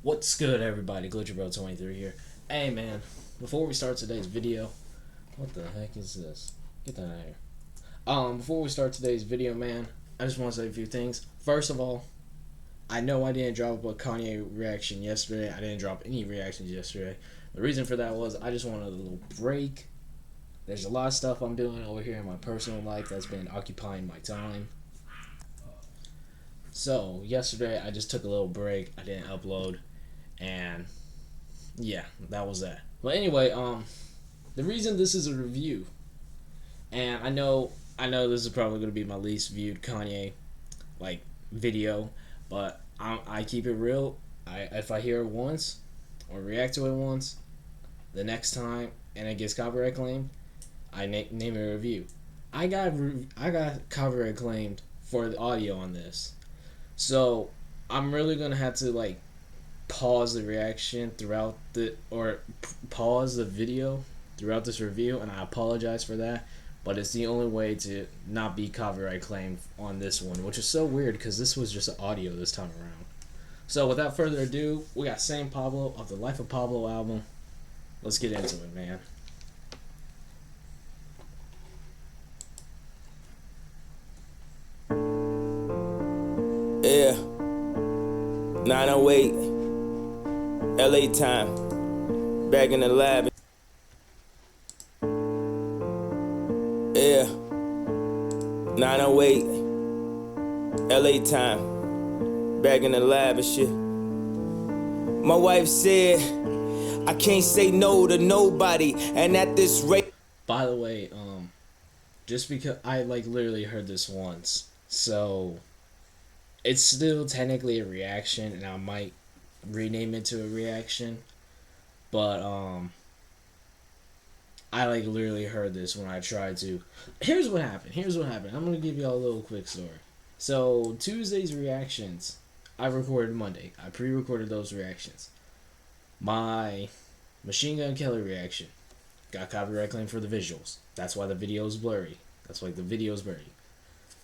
What's good, everybody? GlitcherBro23 here. Hey, man, before we start today's video, what the heck is this? Get that out of here. Before we start today's video, man, I just want to say a few things. First of all, I know I didn't drop a Kanye reaction yesterday. I didn't drop any reactions yesterday. The reason for that was I just wanted a little break. There's a lot of stuff I'm doing over here in my personal life that's been occupying my time. So, yesterday I just took a little break. I didn't upload. And yeah, that was that. But anyway, the reason this is a review, and I know this is probably going to be my least viewed Kanye video, but I keep it real. If I hear it once or react to it once, the next time and it gets copyright claimed, I name it a review. I got copyright claimed for the audio on this, so I'm really gonna have to pause the reaction pause the video throughout this review, and I apologize for that, but it's the only way to not be copyright claimed on this one, which is so weird because this was just audio this time around. So without further ado, we got Saint Pablo of the Life of Pablo album. Let's get into it, man. Yeah, 908 LA time, back in the lab. Yeah, 908 LA time, back in the lab and shit. My wife said I can't say no to nobody, and at this rate. By the way, just because I literally heard this once, so it's still technically a reaction, and I might rename it to a reaction, but I literally heard this when I tried to. Here's what happened. I'm gonna give you all a little quick story. So Tuesday's reactions, I recorded Monday. I pre-recorded those reactions. My Machine Gun Kelly reaction got copyright claim for the visuals. That's why the video is blurry. The video's blurry.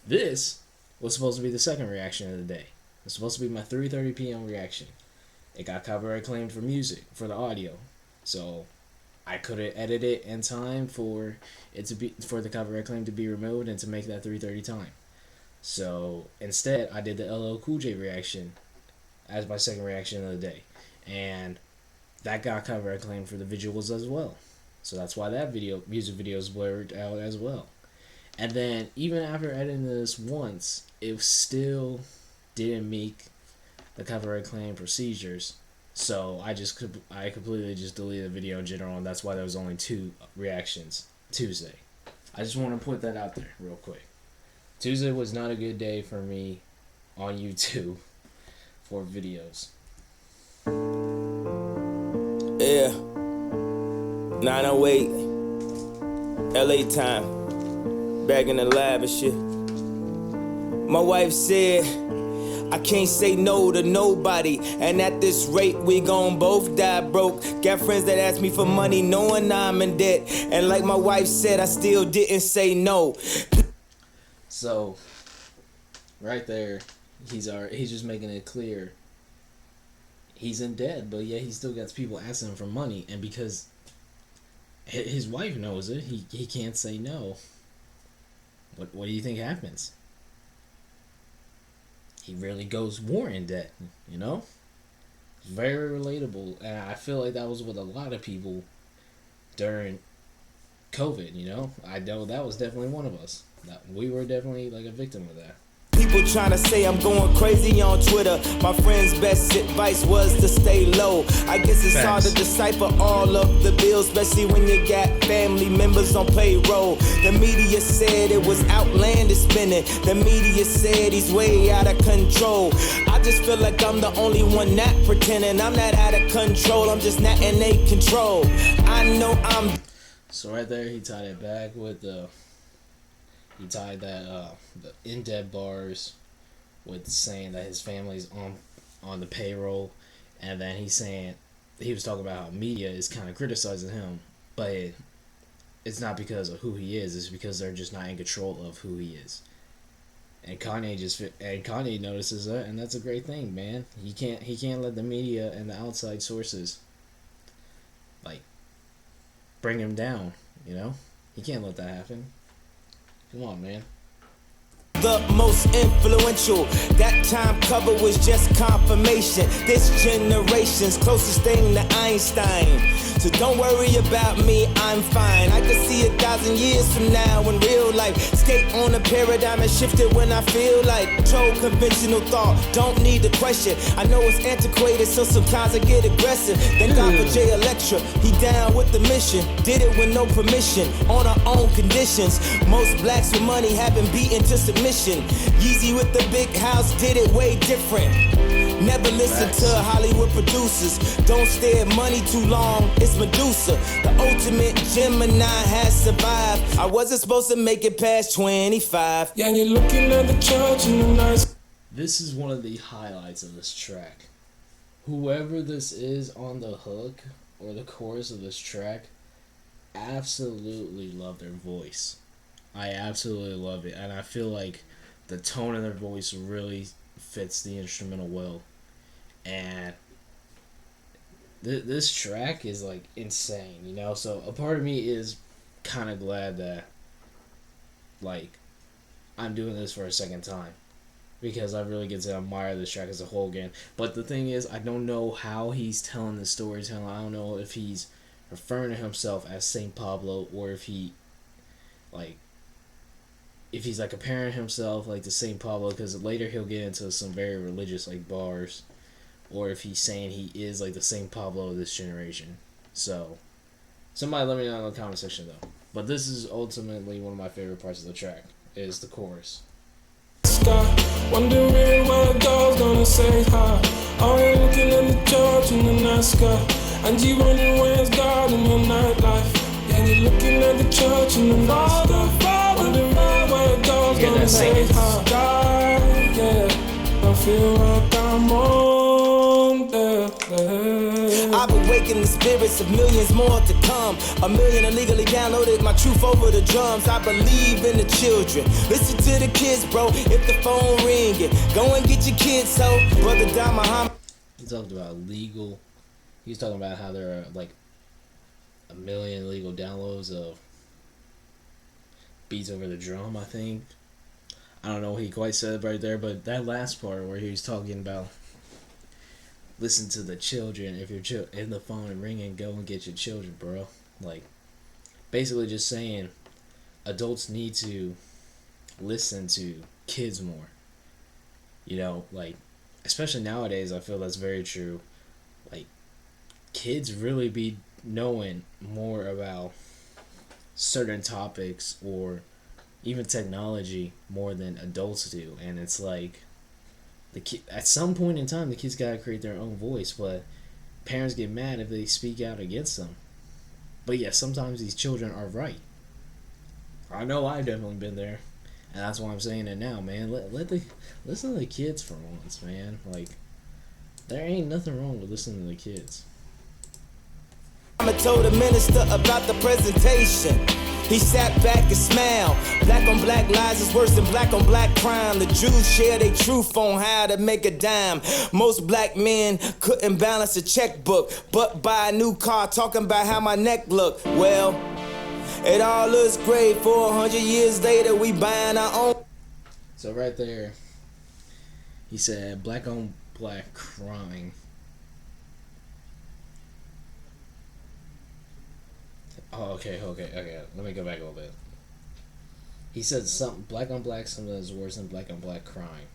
This was supposed to be the second reaction of the day. It's supposed to be my 3:30 p.m. reaction. It got copyright claimed for music, for the audio. So I couldn't edit it in time for the copyright claim to be removed and to make that 3:30 time. So instead, I did the LL Cool J reaction as my second reaction of the day, and that got copyright claimed for the visuals as well. So that's why that music video is blurred out as well. And then even after editing this once, it still didn't meet the copyright claim procedures. So I completely just deleted the video in general, and that's why there was only 2 reactions Tuesday. I just want to put that out there real quick. Tuesday was not a good day for me on YouTube for videos. Yeah, 908 LA time, back in the lab and shit. My wife said I can't say no to nobody, and at this rate we gon' both die broke. Got friends that ask me for money knowing I'm in debt, and like my wife said, I still didn't say no. So right there, he's just making it clear he's in debt, but yet he still gets people asking him for money, and because his wife knows it, he can't say no. What do you think happens? He really goes more in debt, you know? It's very relatable, and I feel like that was with a lot of people during COVID, you know? I know that was definitely one of us. We were definitely a victim of that. People trying to say I'm going crazy on Twitter. My friend's best advice was to stay low. I guess it's hard to decipher all of the bills, especially when you got family members on payroll. The media said it was outlandish spending. The media said he's way out of control. I just feel like I'm the only one not pretending. I'm not out of control, I'm just not in a control. I know I'm... So right there, he tied it back with the... He tied that the in-debt bars with saying that his family's on the payroll, and then he was talking about how media is kind of criticizing him, but it's not because of who he is. It's because they're just not in control of who he is. And Kanye notices that, and that's a great thing, man. He can't let the media and the outside sources like bring him down. You know, he can't let that happen. Come on, man. The most influential. That time cover was just confirmation. This generation's closest thing to Einstein. So don't worry about me, I'm fine. I can see 1,000 years from now in real life. Skate on a paradigm and shift it when I feel like. Control conventional thought, don't need to question. I know it's antiquated, so sometimes I get aggressive. Thank God for Jay Electra, he down with the mission. Did it with no permission, on our own conditions. Most blacks with money have been beaten to submission. Yeezy with the big house did it way different. Never listen to Hollywood producers. Don't stare at money too long, it's Medusa. The ultimate Gemini has survived. I wasn't supposed to make it past 25. Yeah, you're looking at the church in the night. This is one of the highlights of this track. Whoever this is on the hook or the chorus of this track, absolutely love their voice. I absolutely love it, and I feel like the tone of their voice really fits the instrumental well. And this track is like insane, you know. So a part of me is kind of glad that like I'm doing this for a second time, because I really get to admire this track as a whole again. But the thing is, I don't know how he's telling the storytelling. I don't know if he's referring to himself as Saint Pablo, or if he's like comparing himself like to Saint Pablo, because later he'll get into some very religious like bars, or if he's saying he is like the Saint Pablo of this generation. So somebody let me know in the comment section though. But this is ultimately one of my favorite parts of the track, is the chorus. Sky, wondering where God's gonna say hi. Oh, you're looking at the church in the night sky, and you wondering where's God in your nightlife. Yeah, you're looking at the church in the night sky, wondering where God's gonna say hi. God, yeah, I feel like I'm on there. I've awakened the spirits of millions more to come. 1 million illegally downloaded my truth over the drums. I believe in the children. Listen to the kids, bro. If the phone ringing, go and get your kids. So, brother Don Muhammad. He talked about legal. He was talking about how there are like 1 million illegal downloads of beats over the drum. I think. I don't know what he quite said right there, but that last part where he was talking about, listen to the children. If you're in the phone and ringing, go and get your children, bro. Like, basically just saying adults need to listen to kids more. You know, like, especially nowadays, I feel that's very true. Like, kids really be knowing more about certain topics or even technology more than adults do. And it's like, at some point in time, the kids gotta create their own voice, but parents get mad if they speak out against them. But yeah, sometimes these children are right. I know I've definitely been there, and that's why I'm saying it now, man. Listen to the kids for once, man. Like, there ain't nothing wrong with listening to the kids. I told the minister about the presentation. He sat back and smiled. Black on black lies is worse than black on black crime. The Jews share their truth on how to make a dime. Most black men couldn't balance a checkbook, but buy a new car talking about how my neck look. Well, it all looks great. 400 years later, we buying our own. So right there, he said black on black crime. Oh, okay. Let me go back a little bit. He said something, black on black, something that's worse than black on black crime.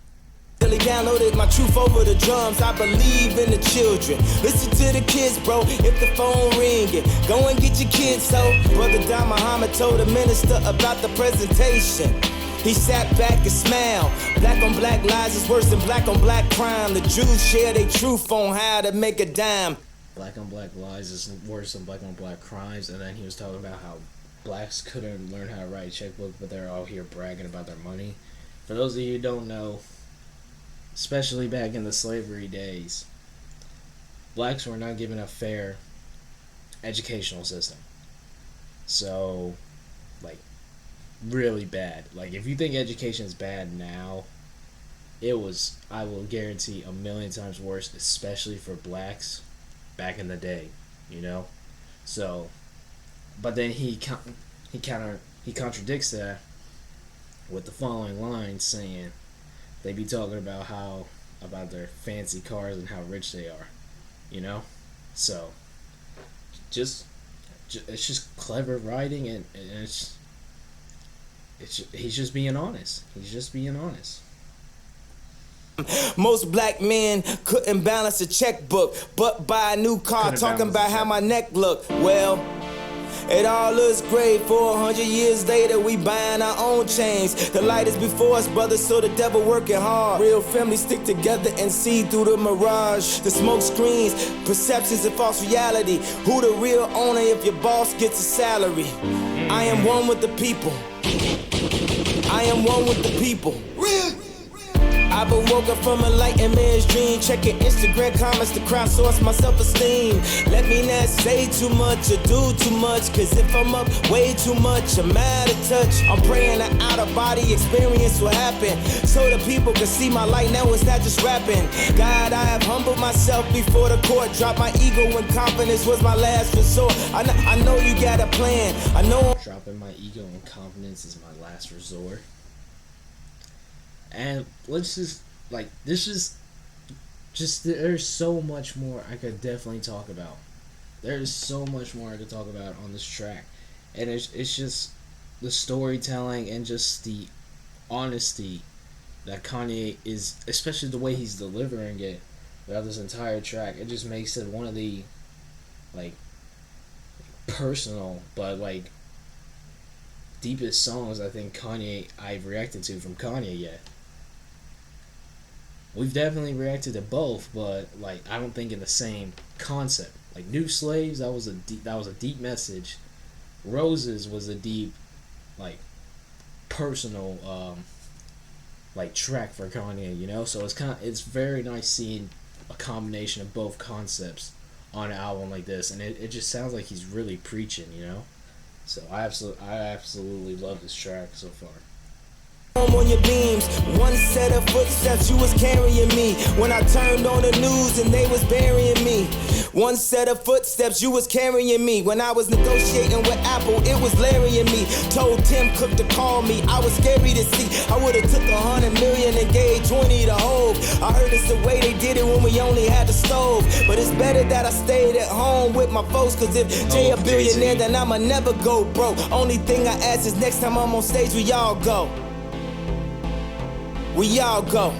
Really downloaded my truth over the drums. I believe in the children. Listen to the kids, bro. If the phone ringing, go and get your kids. So, brother Don Muhammad told the minister about the presentation. He sat back and smiled. Black on black lies is worse than black on black crime. The Jews share their truth on how to make a dime. Black on black lies is worse than black on black crimes. And then he was talking about how blacks couldn't learn how to write a checkbook, but they're all here bragging about their money. For those of you who don't know, especially back in the slavery days, blacks were not given a fair educational system. So, like, really bad. Like, if you think education is bad now, it was, I will guarantee, a million times worse, especially for blacks back in the day, you know? So, but then he contradicts that with the following lines saying they be talking about about their fancy cars and how rich they are, you know? So, just it's just clever writing, and he's just being honest. He's just being honest. Most black men couldn't balance a checkbook, but buy a new car talking about how my neck look. Well, it all looks great. 400 years later, we buying our own chains. The light is before us, brothers, so the devil working hard. Real families stick together and see through the mirage. The smoke screens, perceptions of false reality. Who the real owner if your boss gets a salary? I am one with the people. I am one with the people. I've been woken from a light and man's dream. Checking Instagram comments to crowdsource my self-esteem. Let me not say too much or do too much, cause if I'm up way too much, I'm out of touch. I'm praying an out-of-body experience will happen, so the people can see my light. Now it's not just rapping. God, I have humbled myself before the court. Dropped my ego when confidence was my last resort. I know you got a plan. I know Dropping my ego and confidence is my last resort. And let's just, like, this is just, there's so much more I could definitely talk about. There's so much more I could talk about on this track. And it's just the storytelling and just the honesty that Kanye is, especially the way he's delivering it throughout this entire track. It just makes it one of the, like, personal, but, like, deepest songs I think I've reacted to from Kanye yet. We've definitely reacted to both, but, like, I don't think in the same concept. Like, New Slaves, that was a deep message. Roses was a deep, like, personal, like, track for Kanye, you know. So it's very nice seeing a combination of both concepts on an album like this, and it just sounds like he's really preaching, you know. So I absolutely love this track so far. on your beams, one set of footsteps, you was carrying me. When I turned on the news and they was burying me. One set of footsteps, you was carrying me. When I was negotiating with Apple, it was Larry and me. Told Tim Cook to call me, I was scary to see. I would've took 100 million and gave 20 to Hove. I heard it's the way they did it when we only had the stove. But it's better that I stayed at home with my folks, cause if Jay a billionaire, then I'ma never go broke. Only thing I ask is next time I'm on stage, we all go. We all go.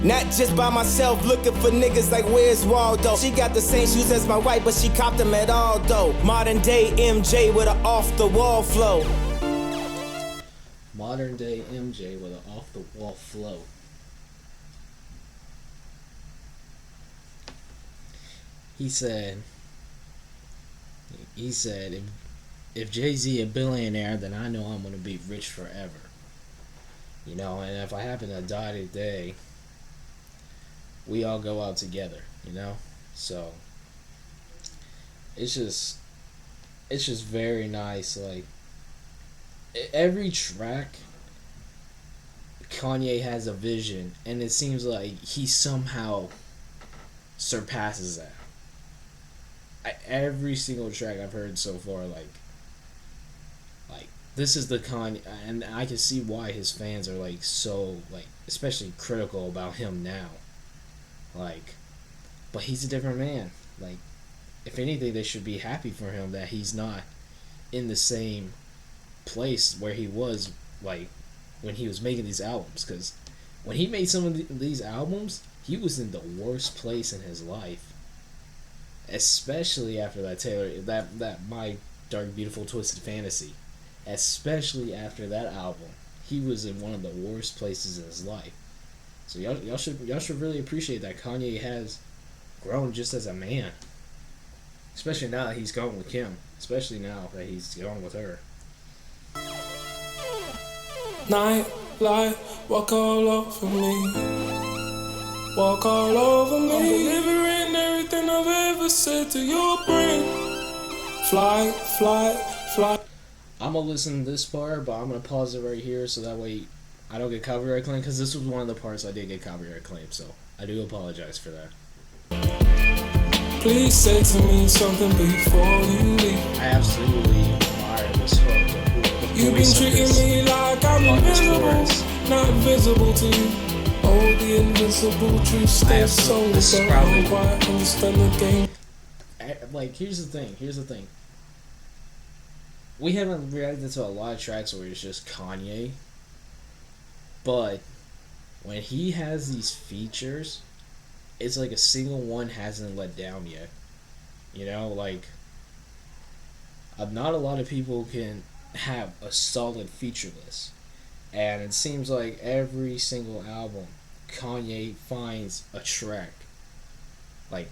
Not just by myself, looking for niggas like where's Waldo. She got the same shoes as my wife, but she copped them at Aldo. Modern day MJ with an off the wall flow. Modern day MJ with an off the wall flow. He said if Jay-Z a billionaire, then I know I'm gonna be rich forever. You know, and if I happen to die today, we all go out together, you know? So it's just very nice. Like, every track, Kanye has a vision, and it seems like he somehow surpasses that. Every single track I've heard so far, like this is the Kanye, and I can see why his fans are like so, like, especially critical about him now. Like, but he's a different man. Like, if anything, they should be happy for him that he's not in the same place where he was, like, when he was making these albums. Because when he made some of these albums, he was in the worst place in his life. Especially after that My Dark Beautiful Twisted Fantasy. Especially after that album, he was in one of the worst places in his life. So y'all should really appreciate that Kanye has grown just as a man. Especially now that he's gone with Kim. Especially now that he's gone with her. Night light, walk all over me. Walk all over me. I'm delivering everything I've ever said to your brain. Fly, fly, fly. I I'm gonna listen to this part, but I'm gonna pause it right here so that way I don't get copyright claim, because this was one of the parts I did get copyright claim, so I do apologize for that. Please say to me something before you leave. I absolutely admire this hook. You've been treating me like I'm invisible, not visible to you. Oh, the invisible truth stays so low. I quite understand the game. Like, here's the thing. We haven't reacted to a lot of tracks where it's just Kanye, but when he has these features, it's like a single one hasn't let down yet. You know, like, not a lot of people can have a solid feature list. And it seems like every single album, Kanye finds a track. Like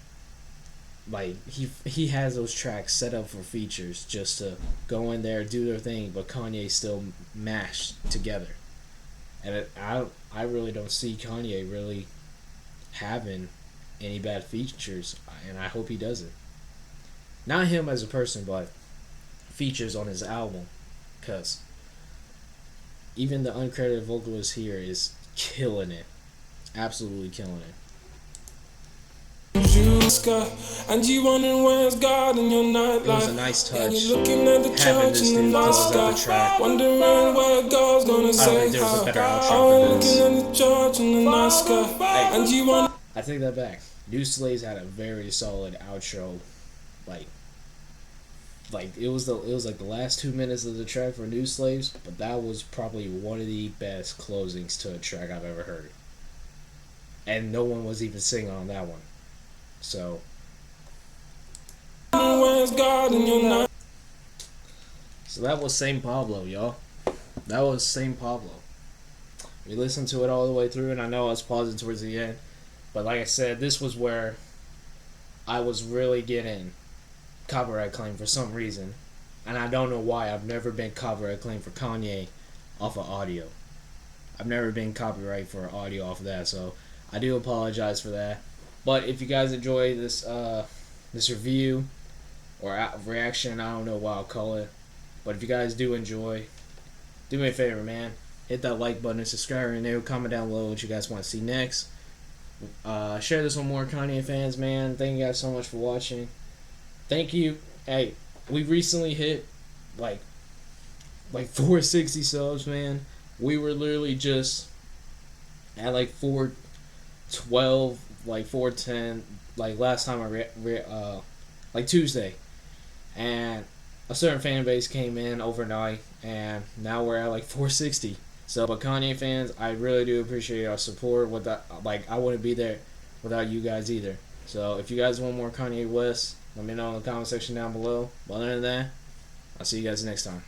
he has those tracks set up for features just to go in there, do their thing, but Kanye still mashed together. And I really don't see Kanye really having any bad features, and I hope he doesn't. Not him as a person, but features on his album, because even the uncredited vocalist here is killing it, absolutely killing it. And you wondering where's God in your nightlife. It was a nice touch. And you're looking at the church in the night sky, wondering where God's gonna say hi. Oh, looking at the church in the night sky. And you want. I take that back. New Slaves had a very solid outro. Like it was like the last 2 minutes of the track for New Slaves, but that was probably one of the best closings to a track I've ever heard. And no one was even singing on that one. So that was Saint Pablo, y'all. That was Saint Pablo. We listened to it all the way through, and I know I was pausing towards the end, but like I said, this was where I was really getting copyright claim for some reason, and I don't know why. I've never been copyright claim for Kanye off of audio. I've never been copyright for audio off of that, so I do apologize for that. But if you guys enjoy this this review or reaction, I don't know what I'll call it, but if you guys do enjoy, do me a favor, man. Hit that like button and subscribe, and then comment down below what you guys want to see next. Share this with more Kanye fans, man. Thank you guys so much for watching. Thank you. Hey, we recently hit like 460 subs, man. We were literally just at like 412, like 410, like last time like Tuesday, and a certain fan base came in overnight, and now we're at like 460. So, but Kanye fans, I really do appreciate our support. I wouldn't be there without you guys either. So, if you guys want more Kanye West, let me know in the comment section down below. But other than that, I'll see you guys next time.